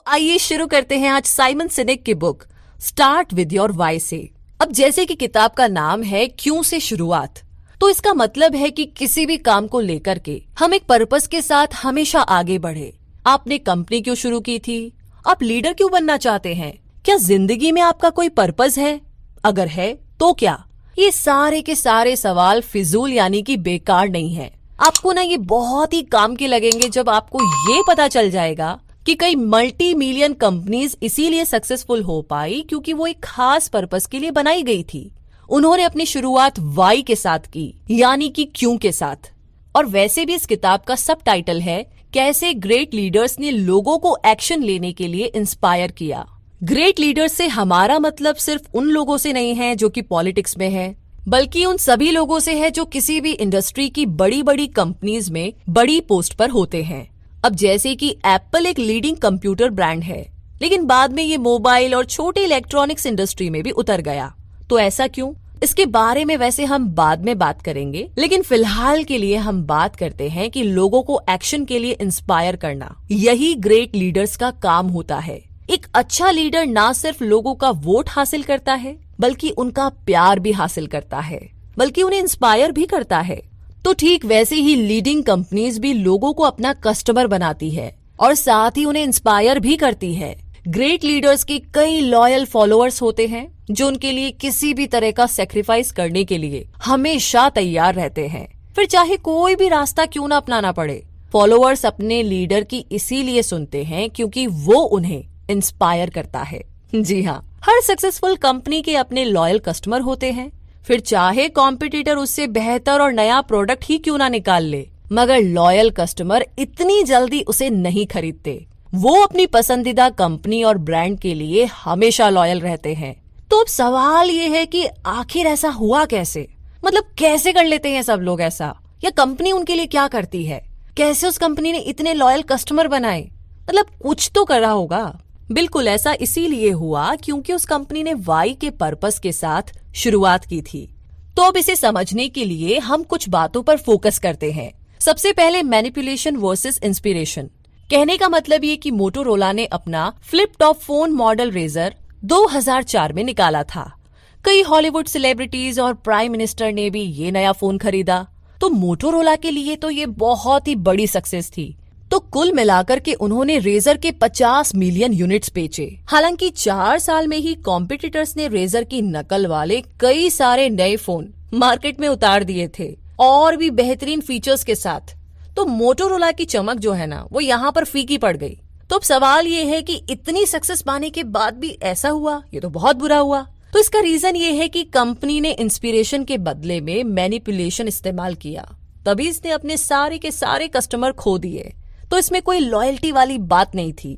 आइए शुरू करते हैं आज साइमन सिनेक की book start with your why से। अब जैसे कि किताब का नाम है क्यों से शुरुआत, तो इसका मतलब है कि किसी भी काम को लेकर के हम एक पर्पस के साथ हमेशा आगे बढ़े। आपने कंपनी क्यों शुरू की थी? आप लीडर क्यों बनना चाहते हैं? क्या जिंदगी में आपका कोई पर्पस है? अगर है तो क्या? ये सारे के सारे सवाल फिजूल यानी कि बेकार नहीं है। आपको ना ये बहुत ही काम के लगेंगे जब आपको ये पता चल जाएगा कि कई मल्टी मिलियन कंपनीज इसीलिए सक्सेसफुल हो पाई क्योंकि वो एक खास पर्पस के लिए बनाई गई थी। उन्होंने अपनी शुरुआत वाई के साथ की, यानी कि क्यों के साथ। और वैसे भी इस किताब का सब टाइटल है कैसे ग्रेट लीडर्स ने लोगों को एक्शन लेने के लिए इंस्पायर किया। ग्रेट लीडर्स से हमारा मतलब सिर्फ उन लोगों से नहीं है जो कि पॉलिटिक्स में है, बल्कि उन सभी लोगों से है जो किसी भी इंडस्ट्री की बड़ी बड़ी कंपनीज में बड़ी पोस्ट पर होते हैं। अब जैसे कि एप्पल एक लीडिंग कंप्यूटर ब्रांड है, लेकिन बाद में ये मोबाइल और छोटे इलेक्ट्रॉनिक्स इंडस्ट्री में भी उतर गया। तो ऐसा क्यों? इसके बारे में वैसे हम बाद में बात करेंगे, लेकिन फिलहाल के लिए हम बात करते हैं कि लोगों को एक्शन के लिए इंस्पायर करना, यही ग्रेट लीडर्स का काम होता है। एक अच्छा लीडर ना सिर्फ लोगों का वोट हासिल करता है, बल्कि उनका प्यार भी हासिल करता है, बल्कि उन्हें इंस्पायर भी करता है। तो ठीक वैसे ही लीडिंग कंपनीज भी लोगों को अपना कस्टमर बनाती है और साथ ही उन्हें इंस्पायर भी करती है। ग्रेट लीडर्स के कई लॉयल फॉलोअर्स होते हैं जो उनके लिए किसी भी तरह का सेक्रीफाइस करने के लिए हमेशा तैयार रहते हैं, फिर चाहे कोई भी रास्ता क्यों ना अपनाना पड़े। फॉलोअर्स अपने लीडर की इसीलिए सुनते हैं क्योंकि वो उन्हें इंस्पायर करता है। जी हाँ, हर सक्सेसफुल कंपनी के अपने लॉयल कस्टमर होते हैं, फिर चाहे कॉम्पिटिटर उससे बेहतर और नया प्रोडक्ट ही क्यों ना निकाल ले, मगर लॉयल कस्टमर इतनी जल्दी उसे नहीं खरीदते। वो अपनी पसंदीदा कंपनी और ब्रांड के लिए हमेशा लॉयल रहते हैं। तो अब सवाल ये है कि आखिर ऐसा हुआ कैसे? मतलब कैसे कर लेते हैं सब लोग ऐसा? या कंपनी उनके लिए क्या करती है? कैसे उस कंपनी ने इतने लॉयल कस्टमर बनाए? मतलब कुछ तो करा होगा। बिल्कुल ऐसा इसीलिए हुआ क्योंकि उस कंपनी ने वाई के पर्पस के साथ शुरुआत की थी। तो अब इसे समझने के लिए हम कुछ बातों पर फोकस करते हैं। सबसे पहले मैनिपुलेशन वर्सेस इंस्पिरेशन। कहने का मतलब ये कि मोटोरोला ने अपना flip top phone model Razr 2004 में निकाला था। कई हॉलीवुड सेलिब्रिटीज और प्राइम मिनिस्टर ने भी ये नया फोन खरीदा। तो मोटोरोला के लिए तो ये बहुत ही बड़ी सक्सेस थी। तो कुल मिलाकर के उन्होंने रेजर के 50 मिलियन यूनिट्स बेचे। हालांकि 4 साल में ही कॉम्पिटिटर्स ने रेजर की नकल वाले कई सारे नए फोन मार्केट में उतार दिए थे, और भी बेहतरीन फीचर्स के साथ। तो मोटोरोला की चमक जो है ना, वो यहाँ पर फीकी पड़ गई। तो अब सवाल ये है कि इतनी सक्सेस पाने के बाद भी ऐसा हुआ, ये तो बहुत बुरा हुआ। तो इसका रीजन ये है कि कंपनी ने इंस्पिरेशन के बदले में मैनिपुलेशन इस्तेमाल किया, तभी इसने अपने सारे के सारे कस्टमर खो दिए। तो इसमें कोई लॉयल्टी वाली बात नहीं थी।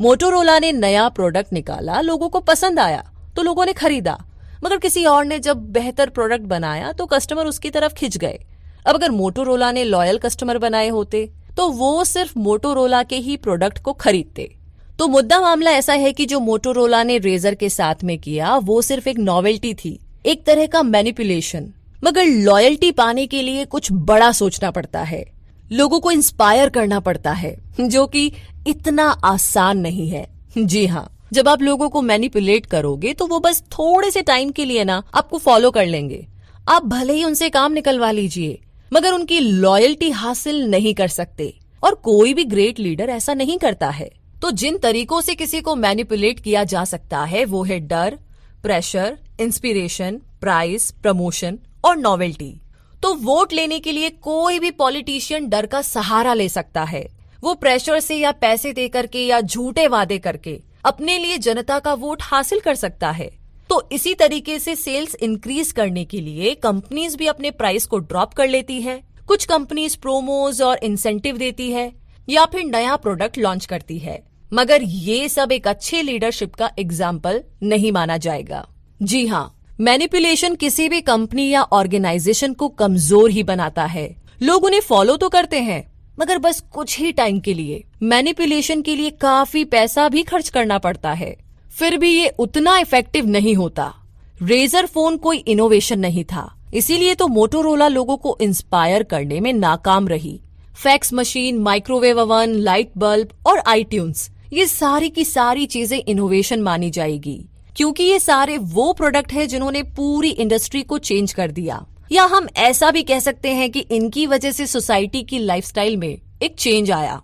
मोटोरोला ने नया प्रोडक्ट निकाला, लोगों को पसंद आया तो लोगों ने खरीदा, मगर किसी और ने जब बेहतर प्रोडक्ट बनाया तो कस्टमर उसकी तरफ खिंच गए। अब अगर मोटोरोला ने लॉयल कस्टमर बनाए होते तो वो सिर्फ मोटोरोला के ही प्रोडक्ट को खरीदते। तो मुद्दा मामला ऐसा है कि जो मोटोरोला ने रेजर के साथ में किया वो सिर्फ एक नॉवेल्टी थी, एक तरह का मैनिपुलेशन। मगर लॉयल्टी पाने के लिए कुछ बड़ा सोचना पड़ता है, लोगों को इंस्पायर करना पड़ता है, जो कि इतना आसान नहीं है। जी हाँ, जब आप लोगों को मैनिपुलेट करोगे तो वो बस थोड़े से टाइम के लिए ना आपको फॉलो कर लेंगे। आप भले ही उनसे काम निकलवा लीजिए, मगर उनकी लॉयल्टी हासिल नहीं कर सकते। और कोई भी ग्रेट लीडर ऐसा नहीं करता है। तो जिन तरीकों से किसी को मैनिपुलेट किया जा सकता है वो है डर, प्रेशर, इंस्पिरेशन, प्राइस, प्रमोशन और नॉवेल्टी। तो वोट लेने के लिए कोई भी पॉलिटिशियन डर का सहारा ले सकता है। वो प्रेशर से या पैसे दे करके या झूठे वादे करके अपने लिए जनता का वोट हासिल कर सकता है। तो इसी तरीके से सेल्स इंक्रीज करने के लिए कंपनीज भी अपने प्राइस को ड्रॉप कर लेती है। कुछ कंपनीज प्रोमोज और इंसेंटिव देती है या फिर नया प्रोडक्ट लॉन्च करती है, मगर ये सब एक अच्छे लीडरशिप का एग्जाम्पल नहीं माना जाएगा। जी हाँ, मैनिपुलेशन किसी भी कंपनी या ऑर्गेनाइजेशन को कमजोर ही बनाता है। लोग उन्हें फॉलो तो करते हैं, मगर बस कुछ ही टाइम के लिए। मैनिपुलेशन के लिए काफी पैसा भी खर्च करना पड़ता है, फिर भी ये उतना इफेक्टिव नहीं होता। रेजर फोन कोई इनोवेशन नहीं था, इसीलिए तो मोटोरोला लोगों को इंस्पायर करने में नाकाम रही। Fax machine, microwave oven, light bulb और आईट्यून्स, ये सारी की सारी चीजें इनोवेशन मानी जाएगी, क्योंकि ये सारे वो प्रोडक्ट है जिन्होंने पूरी इंडस्ट्री को चेंज कर दिया। या हम ऐसा भी कह सकते हैं कि इनकी वजह से सोसाइटी की लाइफस्टाइल में एक चेंज आया।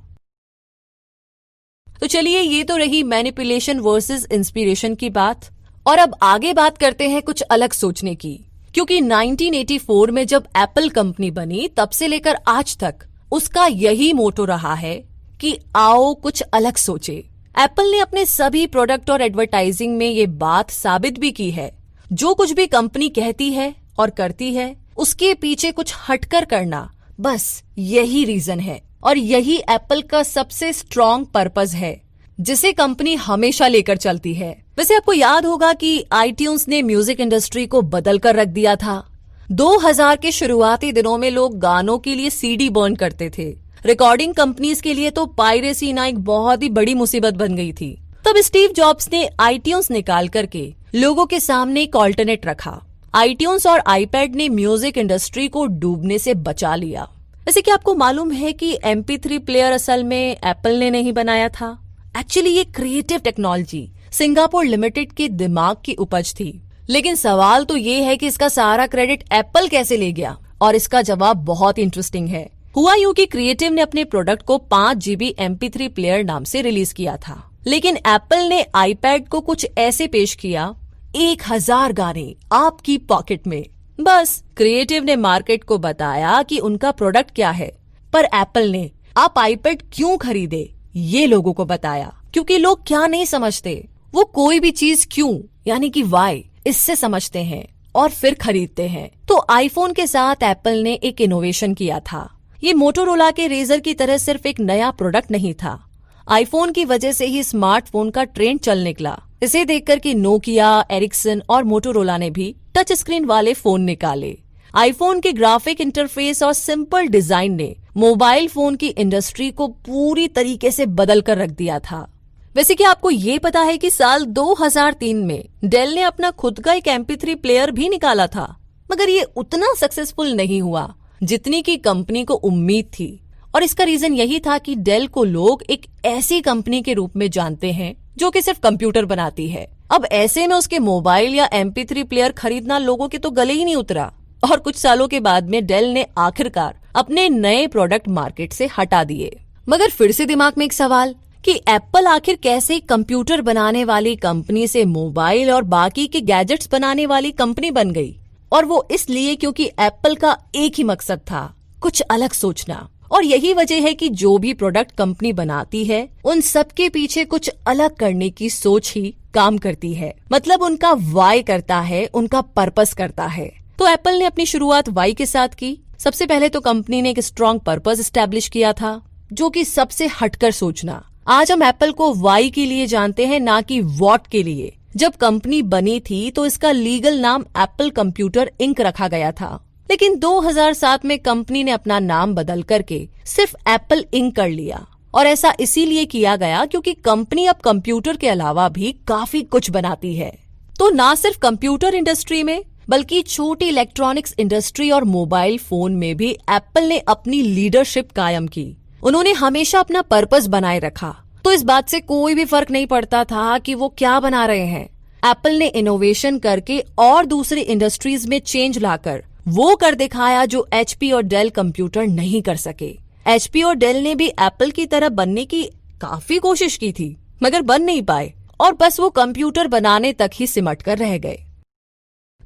तो चलिए, ये तो रही मैनिपुलेशन वर्सेस इंस्पिरेशन की बात। और अब आगे बात करते हैं कुछ अलग सोचने की, क्योंकि 1984 में जब एप्पल कंपनी बनी तब से लेकर आज तक उसका यही मोटो रहा है कि आओ कुछ अलग सोचे। एप्पल ने अपने सभी प्रोडक्ट और एडवर्टाइजिंग में ये बात साबित भी की है, जो कुछ भी कंपनी कहती है और करती है उसके पीछे कुछ हटकर करना, बस यही रीजन है। और यही एप्पल का सबसे स्ट्रॉन्ग पर्पस है, जिसे कंपनी हमेशा लेकर चलती है। वैसे आपको याद होगा कि आईट्यून्स ने म्यूजिक इंडस्ट्री को बदल कर रख दिया था। 2000 के शुरुआती दिनों में लोग गानों के लिए सीडी बर्न करते थे। रिकॉर्डिंग कंपनीज के लिए तो पायरेसी ना एक बहुत ही बड़ी मुसीबत बन गई थी। तब स्टीव जॉब्स ने आईट्यून्स निकाल करके लोगों के सामने एक ऑल्टरनेट रखा। आईट्यून्स और आईपैड ने म्यूजिक इंडस्ट्री को डूबने से बचा लिया। वैसे क्या आपको मालूम है कि MP3 प्लेयर असल में एप्पल ने नहीं बनाया था? एक्चुअली ये क्रिएटिव टेक्नोलॉजी सिंगापुर लिमिटेड के दिमाग की उपज थी। लेकिन सवाल तो ये है कि इसका सारा क्रेडिट एप्पल कैसे ले गया, और इसका जवाब बहुत इंटरेस्टिंग है। हुआ यूं कि क्रिएटिव ने अपने प्रोडक्ट को 5 GB MP3 प्लेयर नाम से रिलीज किया था, लेकिन एप्पल ने आईपैड को कुछ ऐसे पेश किया, 1000 गाने आपकी पॉकेट में। बस क्रिएटिव ने मार्केट को बताया कि उनका प्रोडक्ट क्या है, पर एप्पल ने आप आईपैड क्यों खरीदे ये लोगों को बताया, क्योंकि लोग क्या नहीं समझते, वो कोई भी चीज क्यों यानी कि वाई इससे समझते हैं और फिर खरीदते हैं। तो आईफोन के साथ एप्पल ने एक इनोवेशन किया था। ये मोटोरोला के रेजर की तरह सिर्फ एक नया प्रोडक्ट नहीं था। आईफोन की वजह से ही स्मार्टफोन का ट्रेंड चल निकला। इसे देखकर कि नोकिया, एरिक्सन और मोटोरोला ने भी टच स्क्रीन वाले फोन निकाले। आईफोन के ग्राफिक इंटरफेस और सिंपल डिजाइन ने मोबाइल फोन की इंडस्ट्री को पूरी तरीके से बदल कर रख दिया था। वैसे क्या आपको ये पता है कि साल 2003 में डेल ने अपना खुद का एक MP3 प्लेयर भी निकाला था, मगर ये उतना सक्सेसफुल नहीं हुआ जितनी की कंपनी को उम्मीद थी। और इसका रीजन यही था कि डेल को लोग एक ऐसी कंपनी के रूप में जानते हैं जो कि सिर्फ कंप्यूटर बनाती है। अब ऐसे में उसके मोबाइल या MP3 प्लेयर खरीदना लोगों के तो गले ही नहीं उतरा, और कुछ सालों के बाद में डेल ने आखिरकार अपने नए प्रोडक्ट मार्केट से हटा दिए। मगर फिर से दिमाग में एक सवाल कि एप्पल आखिर कैसे कंप्यूटर बनाने वाली कंपनी से मोबाइल और बाकी के गैजेट्स बनाने वाली कंपनी बन गई। और वो इसलिए क्योंकि एप्पल का एक ही मकसद था, कुछ अलग सोचना। और यही वजह है कि जो भी प्रोडक्ट कंपनी बनाती है उन सब के पीछे कुछ अलग करने की सोच ही काम करती है। मतलब उनका वाई करता है, उनका पर्पस करता है। तो एप्पल ने अपनी शुरुआत वाई के साथ की। सबसे पहले तो कंपनी ने एक स्ट्रॉन्ग पर्पस एस्टेब्लिश किया था, जो कि सबसे हटकर सोचना। आज हम एप्पल को वाई के लिए जानते हैं, ना कि वॉट के लिए। जब कंपनी बनी थी तो इसका लीगल नाम एप्पल कंप्यूटर इंक रखा गया था, लेकिन 2007 में कंपनी ने अपना नाम बदल करके सिर्फ एप्पल इंक कर लिया। और ऐसा इसीलिए किया गया क्योंकि कंपनी अब कंप्यूटर के अलावा भी काफी कुछ बनाती है। तो ना सिर्फ कंप्यूटर इंडस्ट्री में बल्कि छोटी इलेक्ट्रॉनिक्स इंडस्ट्री और मोबाइल फोन में भी एप्पल ने अपनी लीडरशिप कायम की। उन्होंने हमेशा अपना पर्पस बनाए रखा, तो इस बात से कोई भी फर्क नहीं पड़ता था कि वो क्या बना रहे हैं। एप्पल ने इनोवेशन करके और दूसरी इंडस्ट्रीज में चेंज लाकर वो कर दिखाया जो HP और डेल कंप्यूटर नहीं कर सके। HP और डेल ने भी एप्पल की तरह बनने की काफी कोशिश की थी, मगर बन नहीं पाए और बस वो कंप्यूटर बनाने तक ही सिमट कर रह गए।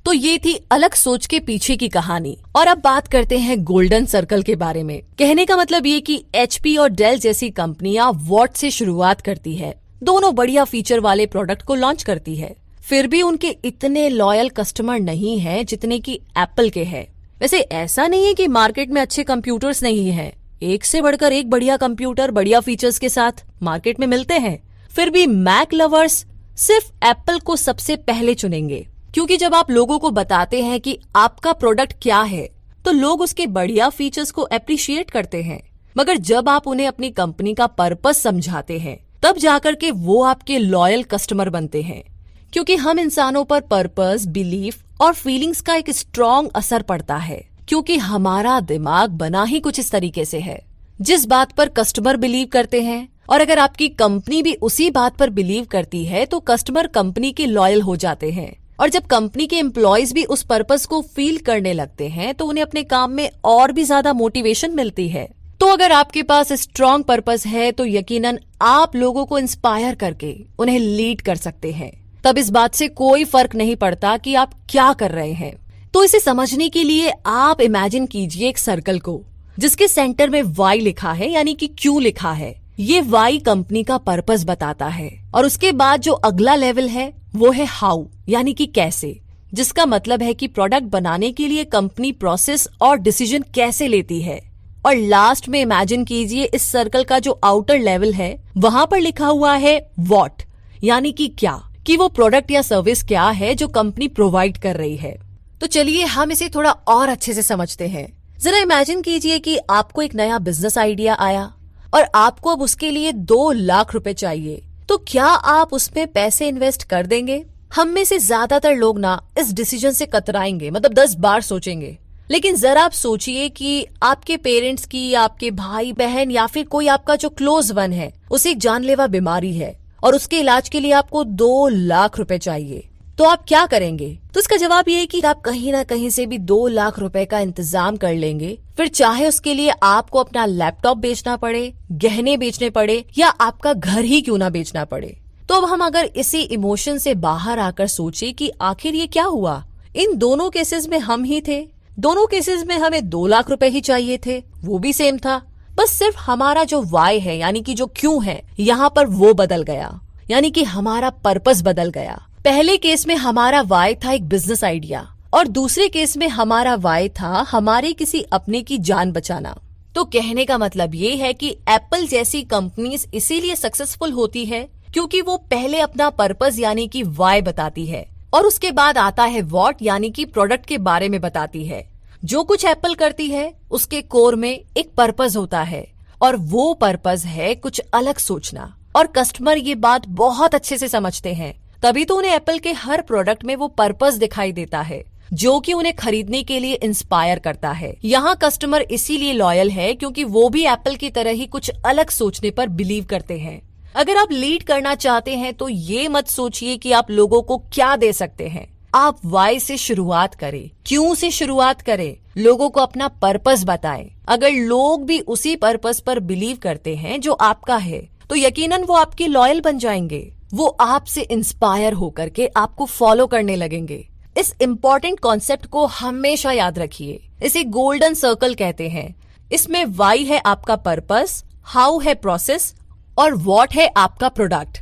तो ये थी अलग सोच के पीछे की कहानी। और अब बात करते हैं गोल्डन सर्कल के बारे में। कहने का मतलब ये कि HP और डेल जैसी कंपनियां वॉट से शुरुआत करती है, दोनों बढ़िया फीचर वाले प्रोडक्ट को लॉन्च करती है, फिर भी उनके इतने लॉयल कस्टमर नहीं है जितने की एप्पल के हैं। वैसे ऐसा नहीं है कि मार्केट में अच्छे कंप्यूटर्स नहीं है, एक से बढ़कर एक बढ़िया कंप्यूटर बढ़िया फीचर्स के साथ मार्केट में मिलते हैं। फिर भी मैक लवर्स सिर्फ एप्पल को सबसे पहले चुनेंगे, क्योंकि जब आप लोगों को बताते हैं कि आपका प्रोडक्ट क्या है तो लोग उसके बढ़िया फीचर्स को एप्रिशिएट करते हैं। मगर जब आप उन्हें अपनी कंपनी का पर्पस समझाते हैं तब जाकर के वो आपके लॉयल कस्टमर बनते हैं, क्योंकि हम इंसानों पर पर्पस, बिलीफ और फीलिंग्स का एक स्ट्रॉन्ग असर पड़ता है, क्योंकि हमारा दिमाग बना ही कुछ इस तरीके से है। जिस बात पर कस्टमर बिलीव करते हैं और अगर आपकी कंपनी भी उसी बात पर बिलीव करती है तो कस्टमर कंपनी के लॉयल हो जाते हैं। और जब कंपनी के एम्प्लॉयज भी उस पर्पस को फील करने लगते हैं तो उन्हें अपने काम में और भी ज्यादा मोटिवेशन मिलती है। तो अगर आपके पास स्ट्रॉन्ग पर्पस है तो यकीनन आप लोगों को इंस्पायर करके उन्हें लीड कर सकते हैं। तब इस बात से कोई फर्क नहीं पड़ता कि आप क्या कर रहे हैं। तो इसे समझने के लिए आप इमेजिन कीजिए एक सर्कल को जिसके सेंटर में वाई लिखा है, यानी कि क्यों लिखा है। ये वाई कंपनी का पर्पस बताता है। और उसके बाद जो अगला लेवल है वो है हाउ, यानी कि कैसे, जिसका मतलब है कि प्रोडक्ट बनाने के लिए कंपनी प्रोसेस और डिसीजन कैसे लेती है। और लास्ट में इमेजिन कीजिए इस सर्कल का जो आउटर लेवल है वहां पर लिखा हुआ है व्हाट, यानी कि क्या, कि वो प्रोडक्ट या सर्विस क्या है जो कंपनी प्रोवाइड कर रही है। तो चलिए हम इसे थोड़ा और अच्छे से समझते हैं। जरा इमेजिन कीजिए कि आपको एक नया बिजनेस आइडिया आया और आपको अब उसके लिए 2 लाख रुपए चाहिए। तो क्या आप उसमें पैसे इन्वेस्ट कर देंगे? हम में से ज्यादातर लोग ना इस डिसीजन से कतराएंगे, मतलब 10 बार सोचेंगे। लेकिन जरा आप सोचिए कि आपके पेरेंट्स की, आपके भाई बहन या फिर कोई आपका जो क्लोज वन है उसे एक जानलेवा बीमारी है और उसके इलाज के लिए आपको 2 लाख रुपए चाहिए। तो आप क्या करेंगे? तो इसका जवाब ये है कि आप कहीं ना कहीं से भी 2 लाख रुपए का इंतजाम कर लेंगे। फिर चाहे उसके लिए आपको अपना लैपटॉप बेचना पड़े, गहने बेचने पड़े या आपका घर ही क्यों ना बेचना पड़े। तो अब हम अगर इसी इमोशन से बाहर आकर सोचे कि आखिर ये क्या हुआ। इन दोनों केसेस में हम ही थे, दोनों केसेस में हमें 2 लाख रुपए ही चाहिए थे, वो भी सेम था। बस सिर्फ हमारा जो वाई है, यानी कि जो क्यों है, यहाँ पर वो बदल गया, यानी कि हमारा पर्पस बदल गया। पहले केस में हमारा वाई था एक बिजनेस आइडिया और दूसरे केस में हमारा वाई था हमारे किसी अपने की जान बचाना। तो कहने का मतलब ये है कि एप्पल जैसी कंपनीज इसीलिए सक्सेसफुल होती है क्योंकि वो पहले अपना पर्पस यानी कि वाई बताती है और उसके बाद आता है व्हाट, यानी कि प्रोडक्ट के बारे में बताती है। जो कुछ एप्पल करती है उसके कोर में एक पर्पस होता है और वो पर्पस है कुछ अलग सोचना। और कस्टमर ये बात बहुत अच्छे से समझते हैं, तभी तो उन्हें एप्पल के हर प्रोडक्ट में वो पर्पस दिखाई देता है जो कि उन्हें खरीदने के लिए इंस्पायर करता है। यहाँ कस्टमर इसीलिए लॉयल है क्योंकि वो भी एप्पल की तरह ही कुछ अलग सोचने पर बिलीव करते हैं। अगर आप लीड करना चाहते हैं तो ये मत सोचिए कि आप लोगों को क्या दे सकते हैं। आप वाई से शुरुआत करें, क्यों से शुरुआत करें, लोगों को अपना पर्पस बताएं। अगर लोग भी उसी पर्पस पर बिलीव करते हैं जो आपका है तो यकीनन वो आपके लॉयल बन जाएंगे। वो आपसे इंस्पायर होकर के आपको फॉलो करने लगेंगे। इस इम्पोर्टेंट कॉन्सेप्ट को हमेशा याद रखिए। इसे गोल्डन सर्कल कहते हैं। इसमें वाई है आपका पर्पस, हाउ है प्रोसेस और व्हाट है आपका प्रोडक्ट।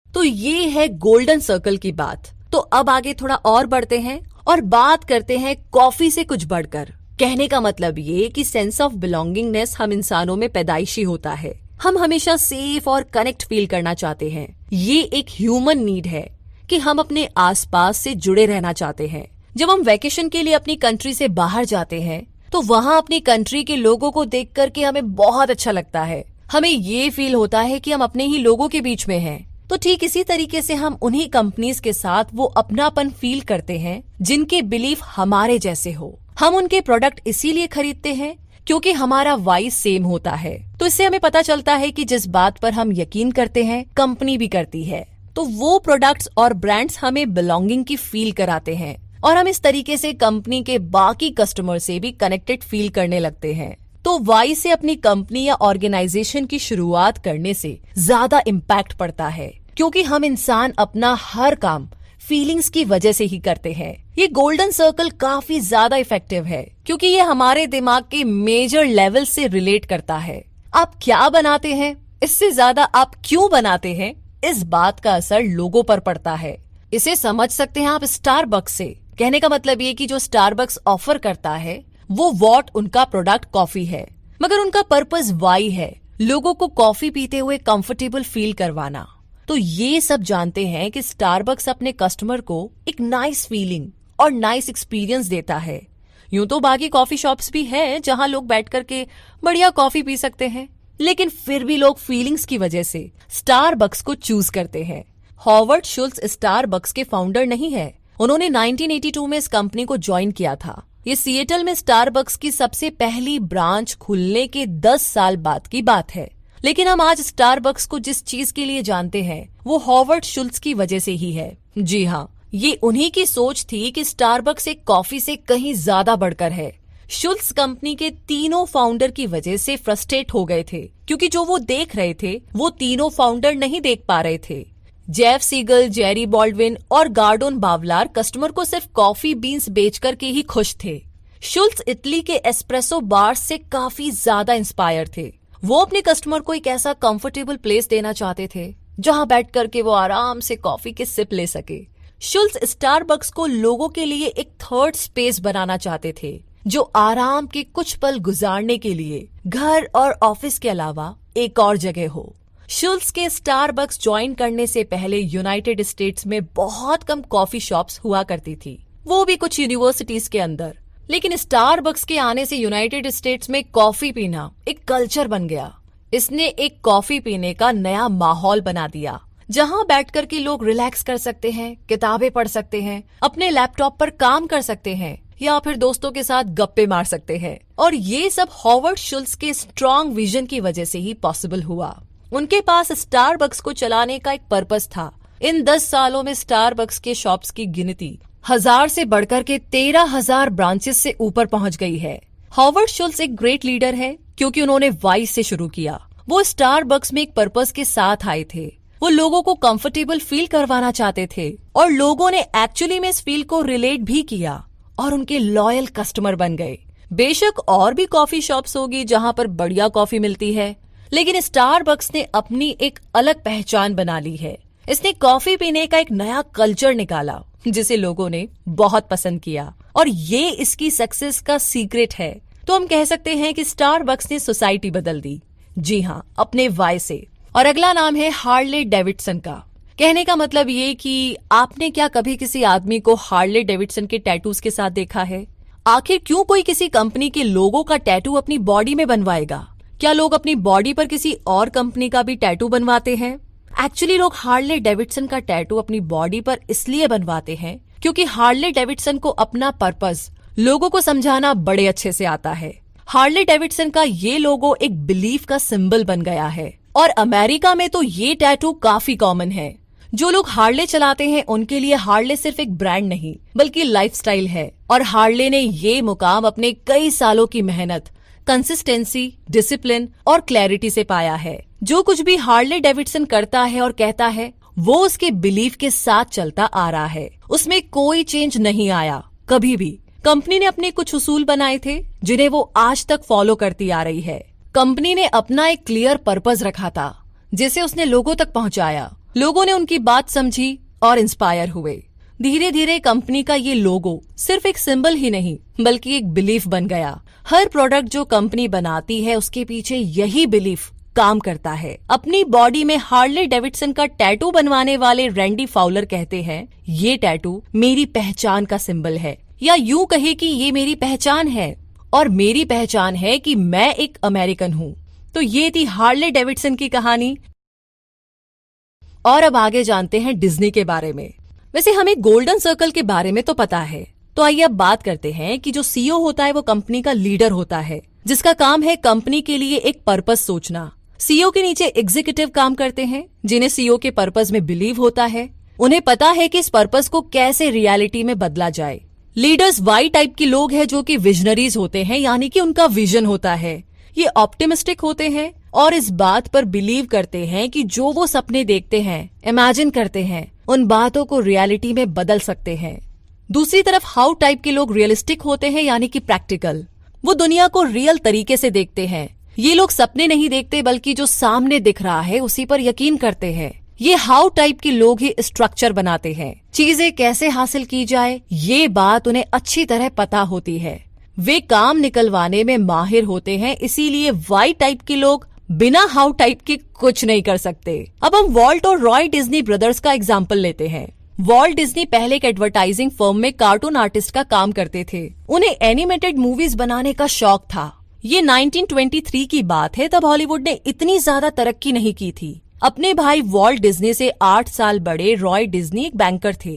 तो ये है गोल्डन सर्कल की बात। तो अब आगे थोड़ा और बढ़ते हैं और बात करते हैं कॉफी से कुछ बढ़कर। कहने का मतलब ये कि सेंस ऑफ बिलोंगिंगनेस हम इंसानों में पैदाइशी होता है। हम हमेशा सेफ और कनेक्ट फील करना चाहते हैं। ये एक ह्यूमन नीड है कि हम अपने आसपास से जुड़े रहना चाहते हैं। जब हम वैकेशन के लिए अपनी कंट्री से बाहर जाते हैं तो वहाँ अपनी कंट्री के लोगों को देख करके हमें बहुत अच्छा लगता है। हमें ये फील होता है कि हम अपने ही लोगों के बीच में हैं। तो ठीक इसी तरीके से हम उन्हीं कंपनीज के साथ वो अपनापन फील करते हैं जिनके बिलीफ हमारे जैसे हो। हम उनके प्रोडक्ट इसीलिए खरीदते हैं क्योंकि हमारा वाई सेम होता है। तो इससे हमें पता चलता है कि जिस बात पर हम यकीन करते हैं कंपनी भी करती है। तो वो प्रोडक्ट्स और ब्रांड्स हमें बिलोंगिंग की फील कराते हैं और हम इस तरीके से कंपनी के बाकी कस्टमर से भी कनेक्टेड फील करने लगते हैं। तो वाई से अपनी कंपनी या ऑर्गेनाइजेशन की शुरुआत करने से ज्यादा इम्पैक्ट पड़ता है क्योंकि हम इंसान अपना हर काम फीलिंग्स की वजह से ही करते हैं। ये गोल्डन सर्कल काफी ज्यादा इफेक्टिव है क्योंकि ये हमारे दिमाग के मेजर लेवल से रिलेट करता है। आप क्या बनाते हैं इससे ज्यादा आप क्यों बनाते हैं, इस बात का असर लोगों पर पड़ता है। इसे समझ सकते हैं आप स्टारबक्स से। कहने का मतलब ये कि जो स्टारबक्स ऑफर करता है वो व्हाट उनका प्रोडक्ट कॉफी है, मगर उनका पर्पस वाई है, लोगों को कॉफी पीते हुए कंफर्टेबल फील करवाना। तो ये सब जानते हैं कि स्टारबक्स अपने कस्टमर को एक नाइस फीलिंग और नाइस एक्सपीरियंस देता है। यूं तो बाकी कॉफी शॉप्स भी हैं जहां लोग बैठ करके बढ़िया कॉफी पी सकते हैं, लेकिन फिर भी लोग फीलिंग्स की वजह से स्टारबक्स को चूज करते हैं। हॉवर्ड शुल्ट्ज स्टारबक्स के फाउंडर नहीं है। उन्होंने 1982 में इस कंपनी को ज्वाइन किया था। ये सिएटल में स्टारबक्स की सबसे पहली ब्रांच खुलने के 10 साल बाद की बात है। लेकिन हम आज स्टारबक्स को जिस चीज के लिए जानते हैं वो हॉवर्ड शुल्ट्ज की वजह से ही है। जी हाँ, ये उन्हीं की सोच थी कि स्टारबक्स एक कॉफी से कहीं ज्यादा बढ़कर है। शुल्ट्ज कंपनी के तीनों फाउंडर की वजह से फ्रस्ट्रेट हो गए थे, क्योंकि जो वो देख रहे थे वो तीनों फाउंडर नहीं देख पा रहे थे। जेफ सीगल, जेरी बॉल्डविन और गार्डोन बावलार कस्टमर को सिर्फ कॉफी बीन्स बेचकर के ही खुश थे। शुल्ट्ज इटली के एस्प्रेसो बार्स से काफी ज्यादा इंस्पायर थे। वो अपने कस्टमर को एक ऐसा कंफर्टेबल प्लेस देना चाहते थे जहां बैठ करके वो आराम से कॉफी के सिप ले सके। शुल्ट्ज स्टारबक्स को लोगों के लिए एक थर्ड स्पेस बनाना चाहते थे, जो आराम के कुछ पल गुजारने के लिए घर और ऑफिस के अलावा एक और जगह हो। शुल्ट्ज के स्टारबक्स ज्वाइन करने से पहले यूनाइटेड स्टेट्स में बहुत कम कॉफी शॉप्स हुआ करती थी, वो भी कुछ यूनिवर्सिटीज के अंदर। लेकिन स्टारबक्स के आने से यूनाइटेड स्टेट्स में कॉफी पीना एक कल्चर बन गया। इसने एक कॉफी पीने का नया माहौल बना दिया, जहां बैठकर के लोग रिलैक्स कर सकते हैं, किताबें पढ़ सकते हैं, अपने लैपटॉप पर काम कर सकते हैं या फिर दोस्तों के साथ गप्पे मार सकते हैं। और ये सब हॉवर्ड शुल्ट्ज के स्ट्रॉन्ग विजन की वजह से ही पॉसिबल हुआ। उनके पास स्टारबक्स को चलाने का एक पर्पस था। इन 10 सालों में स्टारबक्स के शॉप्स की गिनती 1000 से बढ़कर के 13,000 ब्रांचेस से ऊपर पहुंच गई है। हॉवर्ड शुल्ट्ज एक ग्रेट लीडर है, क्योंकि उन्होंने वाई से शुरू किया। वो स्टारबक्स में एक पर्पस के साथ आए थे। वो लोगों को कंफर्टेबल फील करवाना चाहते थे और लोगों ने एक्चुअली में इस फील को रिलेट भी किया और उनके लॉयल कस्टमर बन गए। बेशक और भी कॉफी शॉप्स होगी जहां पर बढ़िया कॉफी मिलती है, लेकिन स्टारबक्स ने अपनी एक अलग पहचान बना ली है। इसने कॉफी पीने का एक नया कल्चर निकाला जिसे लोगों ने बहुत पसंद किया, और ये इसकी सक्सेस का सीक्रेट है। तो हम कह सकते हैं कि स्टारबक्स ने सोसाइटी बदल दी। जी हाँ, अपने वाई से। और अगला नाम है हार्ले डेविडसन का। कहने का मतलब ये कि आपने क्या कभी किसी आदमी को हार्ले डेविडसन के टैटूज के साथ देखा है? आखिर क्यों कोई किसी कंपनी के लोगो का टैटू अपनी बॉडी में बनवाएगा? क्या लोग अपनी बॉडी पर किसी और कंपनी का भी टैटू बनवाते हैं? एक्चुअली लोग हार्ले डेविडसन का टैटू अपनी बॉडी पर इसलिए बनवाते हैं क्योंकि हार्ले डेविडसन को अपना पर्पस लोगों को समझाना बड़े अच्छे से आता है। हार्ले डेविडसन का ये लोगो एक बिलीफ का सिंबल बन गया है, और अमेरिका में तो ये टैटू काफी कॉमन है। जो लोग हार्ले चलाते हैं उनके लिए हार्ले सिर्फ एक ब्रांड नहीं बल्कि लाइफस्टाइल है, और हार्ले ने ये मुकाम अपने कई सालों की मेहनत, कंसिस्टेंसी, डिसिप्लिन और क्लैरिटी से पाया है। जो कुछ भी हार्ले डेविडसन करता है और कहता है वो उसके बिलीफ के साथ चलता आ रहा है। उसमें कोई चेंज नहीं आया कभी भी। कंपनी ने अपने कुछ उसूल बनाए थे जिन्हें वो आज तक फॉलो करती आ रही है। कंपनी ने अपना एक क्लियर पर्पस रखा था जिसे उसने लोगों तक पहुंचाया। लोगों ने उनकी बात समझी और इंस्पायर हुए। धीरे धीरे कंपनी का ये लोगो सिर्फ एक सिंबल ही नहीं बल्कि एक बिलीफ बन गया। हर प्रोडक्ट जो कंपनी बनाती है उसके पीछे यही बिलीफ काम करता है। अपनी बॉडी में हार्ले डेविडसन का टैटू बनवाने वाले रैंडी फाउलर कहते हैं, ये टैटू मेरी पहचान का सिंबल है, या यूं कहे कि ये मेरी पहचान है, और मेरी पहचान है कि मैं एक अमेरिकन हूँ। तो ये थी हार्ले डेविडसन की कहानी। और अब आगे जानते हैं डिज्नी के बारे में। वैसे हमें गोल्डन सर्कल के बारे में तो पता है, तो आइए अब बात करते हैं कि जो सीईओ होता है वो कंपनी का लीडर होता है, जिसका काम है कंपनी के लिए एक पर्पस सोचना। सीईओ के नीचे एग्जीक्यूटिव काम करते हैं जिन्हें सीईओ के पर्पस में बिलीव होता है। उन्हें पता है कि इस पर्पस को कैसे रियलिटी में बदला जाए। लीडर्स वाई टाइप के लोग हैं जो कि विजनरीज होते हैं, यानी कि उनका विजन होता है। ये ऑप्टिमिस्टिक होते हैं और इस बात पर बिलीव करते हैं कि जो वो सपने देखते हैं, इमेजिन करते हैं, उन बातों को रियलिटी में बदल सकते हैं। दूसरी तरफ हाउ टाइप के लोग रियलिस्टिक होते हैं, यानी कि प्रैक्टिकल। वो दुनिया को रियल तरीके से देखते हैं। ये लोग सपने नहीं देखते बल्कि जो सामने दिख रहा है उसी पर यकीन करते हैं। ये हाउ टाइप के लोग ही स्ट्रक्चर बनाते हैं। चीजें कैसे हासिल की जाए ये बात उन्हें अच्छी तरह पता होती है। वे काम निकलवाने में माहिर होते हैं, इसीलिए वाई टाइप के लोग बिना हाउ टाइप के कुछ नहीं कर सकते। अब हम वॉल्ट और रॉय डिज्नी ब्रदर्स का एग्जाम्पल लेते हैं। वॉल्ट डिज्नी पहले एक एडवर्टाइजिंग फर्म में कार्टून आर्टिस्ट का काम करते थे। उन्हें एनिमेटेड मूवीज बनाने का शौक था। ये 1923 की बात है, तब हॉलीवुड ने इतनी ज्यादा तरक्की नहीं की थी। अपने भाई वॉल्ट डिज्नी से 8 साल बड़े रॉय डिज्नी एक बैंकर थे।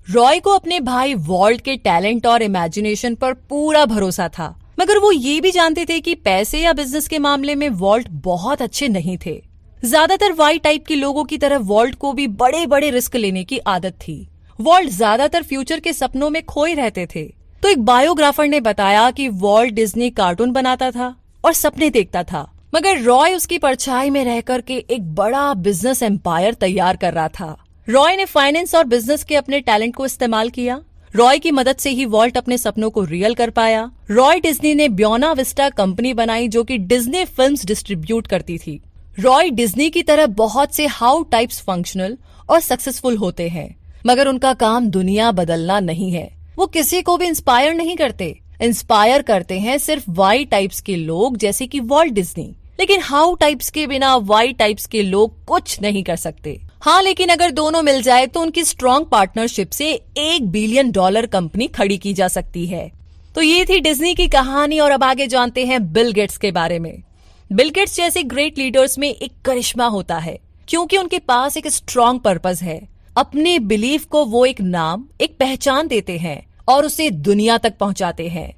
रॉय को अपने भाई वॉल्ट के टैलेंट और इमेजिनेशन पर पूरा भरोसा था। मगर वो ये भी जानते थे कि पैसे या बिजनेस के मामले में वॉल्ट बहुत अच्छे नहीं थे। ज्यादातर वाई टाइप के लोगों की तरह वॉल्ट को भी बड़े बड़े रिस्क लेने की आदत थी। वॉल्ट ज्यादातर फ्यूचर के सपनों में खोए रहते थे। तो एक बायोग्राफर ने बताया कि वॉल्ट डिज्नी कार्टून बनाता था और सपने देखता था, मगर रॉय उसकी परछाई में रह करके एक बड़ा बिजनेस एम्पायर तैयार कर रहा था। रॉय ने फाइनेंस और बिजनेस के अपने टैलेंट को इस्तेमाल किया। रॉय की मदद से ही वॉल्ट अपने सपनों को रियल कर पाया। रॉय डिज्नी ने ब्योना विस्टा कंपनी बनाई जो कि डिज्नी फिल्म्स डिस्ट्रीब्यूट करती थी। रॉय डिज्नी की तरह बहुत से हाउ टाइप्स फंक्शनल और सक्सेसफुल होते हैं, मगर उनका काम दुनिया बदलना नहीं है। वो किसी को भी इंस्पायर नहीं करते। इंस्पायर करते हैं सिर्फ वाई टाइप्स के लोग जैसे कि वॉल्ट डिज्नी। लेकिन हाउ टाइप्स के बिना वाई टाइप्स के लोग कुछ नहीं कर सकते। हाँ, लेकिन अगर दोनों मिल जाए तो उनकी स्ट्रॉन्ग पार्टनरशिप से $1 बिलियन कंपनी खड़ी की जा सकती है। तो ये थी डिज्नी की कहानी और अब आगे जानते हैं बिल गेट्स के बारे में। बिल गेट्स जैसे ग्रेट लीडर्स में एक करिश्मा होता है क्योंकि उनके पास एक स्ट्रॉन्ग पर्पस है। अपने बिलीफ को वो एक नाम, एक पहचान देते हैं और उसे दुनिया तक पहुंचाते हैं।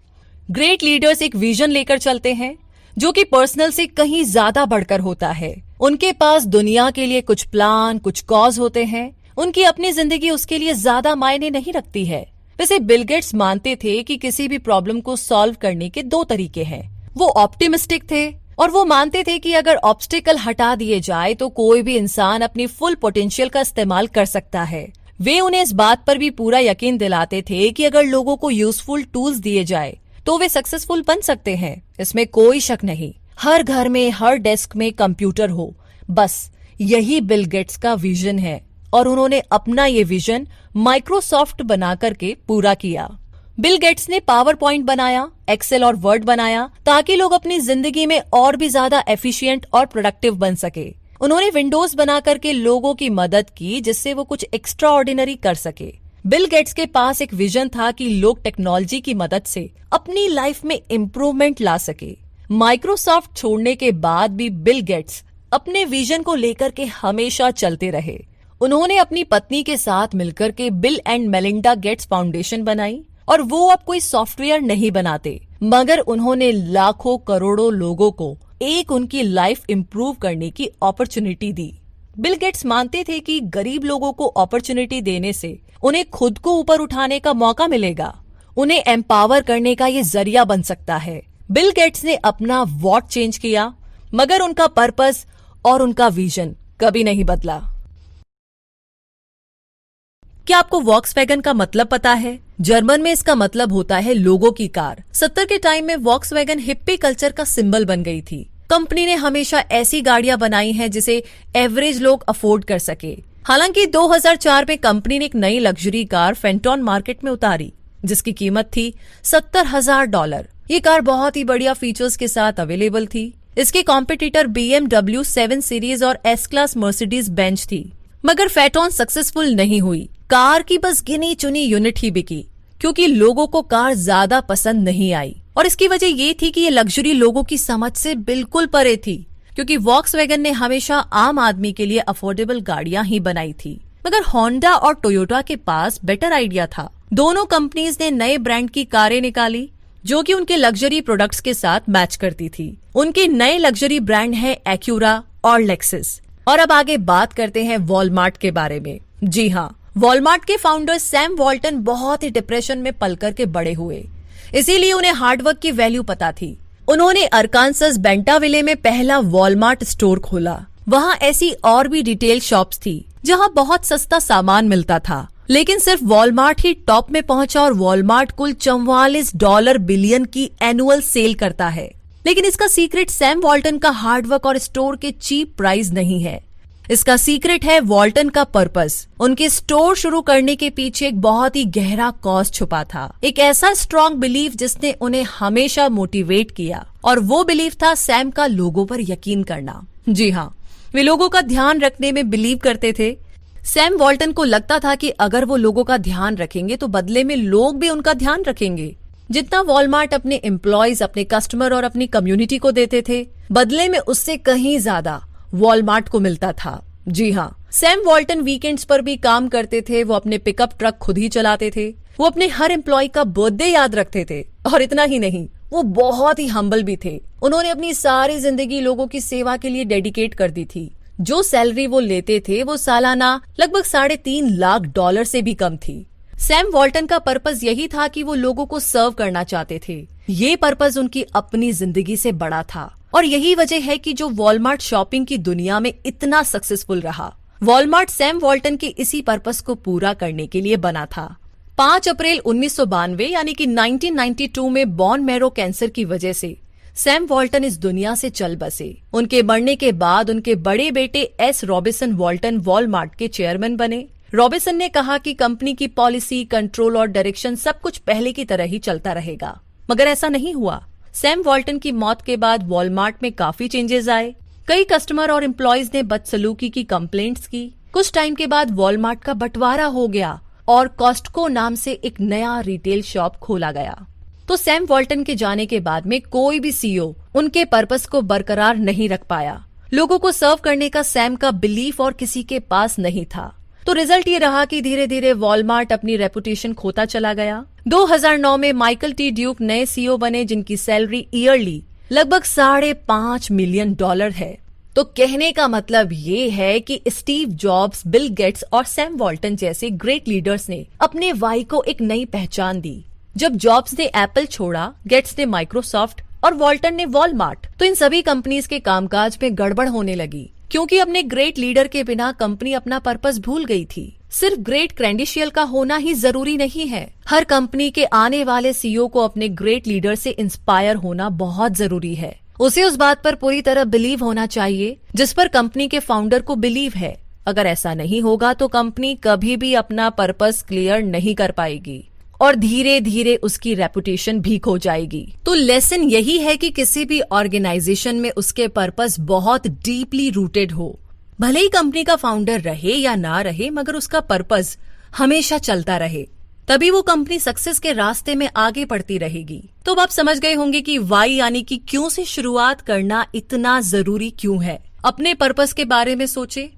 ग्रेट लीडर्स एक विजन लेकर चलते हैं जो कि पर्सनल से कहीं ज्यादा बढ़कर होता है। उनके पास दुनिया के लिए कुछ प्लान, कुछ कॉज होते हैं। उनकी अपनी जिंदगी उसके लिए ज्यादा मायने नहीं रखती है। वैसे बिल गेट्स मानते थे कि किसी भी प्रॉब्लम को सॉल्व करने के 2 तरीके हैं। वो ऑप्टिमिस्टिक थे और वो मानते थे कि अगर ऑब्स्टिकल हटा दिए जाए तो कोई भी इंसान अपनी फुल पोटेंशियल का इस्तेमाल कर सकता है। वे उन्हें इस बात पर भी पूरा यकीन दिलाते थे कि अगर लोगों को यूजफुल टूल्स दिए जाए तो वे सक्सेसफुल बन सकते हैं। इसमें कोई शक नहीं। हर घर में, हर डेस्क में कंप्यूटर हो, बस यही बिल गेट्स का विजन है और उन्होंने अपना ये विजन माइक्रोसॉफ्ट बना करके पूरा किया। बिल गेट्स ने पावर पॉइंट बनाया, एक्सेल और वर्ड बनाया ताकि लोग अपनी जिंदगी में और भी ज्यादा एफिशिएंट और प्रोडक्टिव बन सके। उन्होंने विंडोज बना करके लोगों की मदद की जिससे वो कुछ एक्स्ट्रा ऑर्डिनरी कर सके। बिल गेट्स के पास एक विजन था कि लोग टेक्नोलॉजी की मदद से अपनी लाइफ में इम्प्रूवमेंट ला सके। माइक्रोसॉफ्ट छोड़ने के बाद भी बिल गेट्स अपने विजन को लेकर के हमेशा चलते रहे। उन्होंने अपनी पत्नी के साथ मिलकर के bill and Melinda Gates foundation बनाई और वो अब कोई सॉफ्टवेयर नहीं बनाते, मगर उन्होंने लाखों करोड़ों लोगों को एक उनकी लाइफ इम्प्रूव करने की अपॉर्चुनिटी दी। बिल गेट्स मानते थे कि गरीब लोगों को अपॉर्चुनिटी देने से उन्हें खुद को ऊपर उठाने का मौका मिलेगा, उन्हें एम्पावर करने का ये जरिया बन सकता है। बिल गेट्स ने अपना वॉट चेंज किया, मगर उनका पर्पस और उनका विजन कभी नहीं बदला। क्या आपको वॉक्सवैगन का मतलब पता है? जर्मन में इसका मतलब होता है लोगों की कार। 70 के टाइम में वॉक्सवैगन हिप्पी कल्चर का सिंबल बन गई थी। कंपनी ने हमेशा ऐसी गाड़ियां बनाई हैं जिसे एवरेज लोग अफोर्ड कर सके। हालांकि 2004 में कंपनी ने एक नई लग्जरी कार फेंटॉन मार्केट में उतारी जिसकी कीमत थी $70,000। ये कार बहुत ही बढ़िया फीचर्स के साथ अवेलेबल थी। इसके कॉम्पिटिटर BMW 7 सीरीज और S क्लास मर्सिडीज बेंच थी, मगर फेंटॉन सक्सेसफुल नहीं हुई। कार की बस गिनी चुनी यूनिट ही बिकी क्योंकि लोगों को कार ज्यादा पसंद नहीं आई और इसकी वजह ये थी कि ये लग्जरी लोगों की समझ से बिल्कुल परे थी क्योंकि वॉक्सवैगन ने हमेशा आम आदमी के लिए अफोर्डेबल गाड़ियां ही बनाई थी। मगर होंडा और टोयोटा के पास बेटर आइडिया था। दोनों कंपनीज ने नए ब्रांड की कारें निकाली जो कि उनके लग्जरी प्रोडक्ट्स के साथ मैच करती थी। उनके नए लग्जरी ब्रांड है एक्यूरा और लेक्सस। और अब आगे बात करते हैं वॉलमार्ट के बारे में। जी हाँ, वॉलमार्ट के फाउंडर सैम वॉल्टन बहुत ही डिप्रेशन में पल करके बड़े हुए, इसीलिए उन्हें हार्डवर्क की वैल्यू पता थी। उन्होंने अरकानसस बेंटाविले में पहला वॉलमार्ट स्टोर खोला। वहाँ ऐसी और भी रिटेल शॉप्स थी जहाँ बहुत सस्ता सामान मिलता था, लेकिन सिर्फ वॉलमार्ट ही टॉप में पहुंचा और वॉलमार्ट कुल $44 बिलियन की एनुअल सेल करता है। लेकिन इसका सीक्रेट सैम वॉल्टन का हार्डवर्क और स्टोर के चीप प्राइस नहीं है। इसका सीक्रेट है वॉल्टन का पर्पस। उनके स्टोर शुरू करने के पीछे एक बहुत ही गहरा कॉज छुपा था, एक ऐसा स्ट्रॉन्ग बिलीफ जिसने उन्हें हमेशा मोटिवेट किया, और वो बिलीफ था सैम का लोगों पर यकीन करना। जी हाँ, वे लोगों का ध्यान रखने में बिलीव करते थे। सैम वॉल्टन को लगता था कि अगर वो लोगों का ध्यान रखेंगे तो बदले में लोग भी उनका ध्यान रखेंगे। जितना वॉलमार्ट अपने एम्प्लॉयज, अपने कस्टमर और अपनी कम्युनिटी को देते थे, बदले में उससे कहीं ज्यादा वॉलमार्ट को मिलता था। जी हाँ, सैम वॉल्टन वीकेंड्स पर भी काम करते थे। वो अपने पिकअप ट्रक खुद ही चलाते थे। वो अपने हर एम्प्लॉय का बर्थडे याद रखते थे और इतना ही नहीं, वो बहुत ही हम्बल भी थे। उन्होंने अपनी सारी जिंदगी लोगों की सेवा के लिए डेडिकेट कर दी थी। जो सैलरी वो लेते थे वो सालाना लगभग $3.5 लाख से भी कम थी। सैम वॉल्टन का पर्पस यही था कि वो लोगों को सर्व करना चाहते थे। ये पर्पस उनकी अपनी जिंदगी से बड़ा था और यही वजह है कि जो वॉलमार्ट शॉपिंग की दुनिया में इतना सक्सेसफुल रहा। वॉलमार्ट सैम वॉल्टन के इसी पर्पस को पूरा करने के लिए बना था। 5 अप्रैल 1992 यानी कि 1992 में बोन मैरो कैंसर की वजह से सैम वॉल्टन इस दुनिया से चल बसे। उनके मरने के बाद उनके बड़े बेटे एस रॉबिन्सन वॉल्टन वॉलमार्ट के चेयरमैन बने। रॉबिन्सन ने कहा कि कंपनी की पॉलिसी, कंट्रोल और डायरेक्शन सब कुछ पहले की तरह ही चलता रहेगा, मगर ऐसा नहीं हुआ। सैम वॉल्टन की मौत के बाद वॉलमार्ट में काफी चेंजेस आए। कई कस्टमर और एम्प्लॉयज ने बदसलूकी की कंप्लेंट्स की। कुछ टाइम के बाद वॉलमार्ट का बंटवारा हो गया और कॉस्टको नाम से एक नया रिटेल शॉप खोला गया। तो सैम वॉल्टन के जाने के बाद में कोई भी सीईओ उनके पर्पस को बरकरार नहीं रख पाया। लोगों को सर्व करने का सैम का बिलीफ और किसी के पास नहीं था। तो रिजल्ट ये रहा कि धीरे धीरे वॉलमार्ट अपनी रेपुटेशन खोता चला गया। 2009 में माइकल टी ड्यूक नए सीईओ बने, जिनकी सैलरी ईयरली लगभग $5.5 मिलियन है। तो कहने का मतलब ये है कि स्टीव जॉब्स, बिल गेट्स और सैम वॉल्टन जैसे ग्रेट लीडर्स ने अपने वाई को एक नई पहचान दी। जब जॉब्स ने एप्पल छोड़ा, गेट्स ने माइक्रोसॉफ्ट और वॉल्टन ने वॉलमार्ट, तो इन सभी कंपनीज के कामकाज में गड़बड़ होने लगी, क्योंकि अपने ग्रेट लीडर के बिना कंपनी अपना पर्पस भूल गई थी। सिर्फ ग्रेट क्रेडेंशियल का होना ही जरूरी नहीं है। हर कंपनी के आने वाले सीईओ को अपने ग्रेट लीडर से इंस्पायर होना बहुत जरूरी है। उसे उस बात पर पूरी तरह बिलीव होना चाहिए जिस पर कंपनी के फाउंडर को बिलीव है। अगर ऐसा नहीं होगा तो कंपनी कभी भी अपना पर्पस क्लियर नहीं कर पाएगी और धीरे धीरे उसकी रेपुटेशन भी खो जाएगी। तो लेसन यही है कि किसी भी ऑर्गेनाइजेशन में उसके पर्पस बहुत डीपली रूटेड हो। भले ही कंपनी का फाउंडर रहे या ना रहे, मगर उसका पर्पस हमेशा चलता रहे, तभी वो कंपनी सक्सेस के रास्ते में आगे बढ़ती रहेगी। तो अब आप समझ गए होंगे कि वाई यानी कि क्यों से शुरुआत करना इतना जरूरी क्यों है। अपने पर्पस के बारे में सोचे,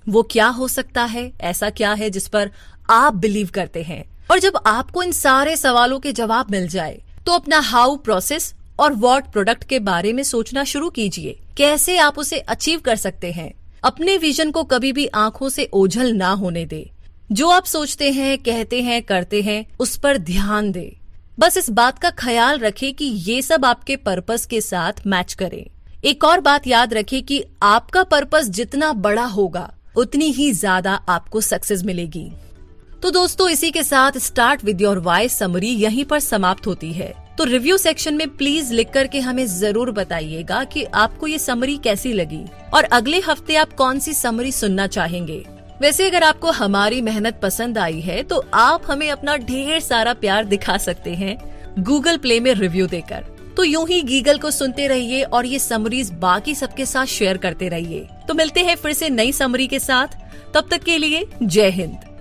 वो क्या हो सकता है, ऐसा क्या है जिस पर आप बिलीव करते हैं। और जब आपको इन सारे सवालों के जवाब मिल जाए तो अपना हाउ प्रोसेस और व्हाट प्रोडक्ट के बारे में सोचना शुरू कीजिए। कैसे आप उसे अचीव कर सकते हैं। अपने विजन को कभी भी आंखों से ओझल ना होने दे। जो आप सोचते हैं, कहते हैं, करते हैं, उस पर ध्यान दे। बस इस बात का ख्याल रखें कि ये सब आपके पर्पस के साथ मैच करे। एक और बात याद रखें कि आपका पर्पस जितना बड़ा होगा उतनी ही ज्यादा आपको सक्सेस मिलेगी। तो दोस्तों, इसी के साथ start with your why summary यहीं पर समाप्त होती है। तो रिव्यू सेक्शन में प्लीज लिख करके हमें जरूर बताइएगा कि आपको ये समरी कैसी लगी और अगले हफ्ते आप कौन सी समरी सुनना चाहेंगे। वैसे अगर आपको हमारी मेहनत पसंद आई है तो आप हमें अपना ढेर सारा प्यार दिखा सकते हैं गूगल प्ले में रिव्यू देकर। तो यूं ही गीगल को सुनते रहिए और ये समरीज बाकी सबके साथ शेयर करते रहिए। तो मिलते हैं फिर से नई समरी के साथ। तब तक के लिए जय हिंद।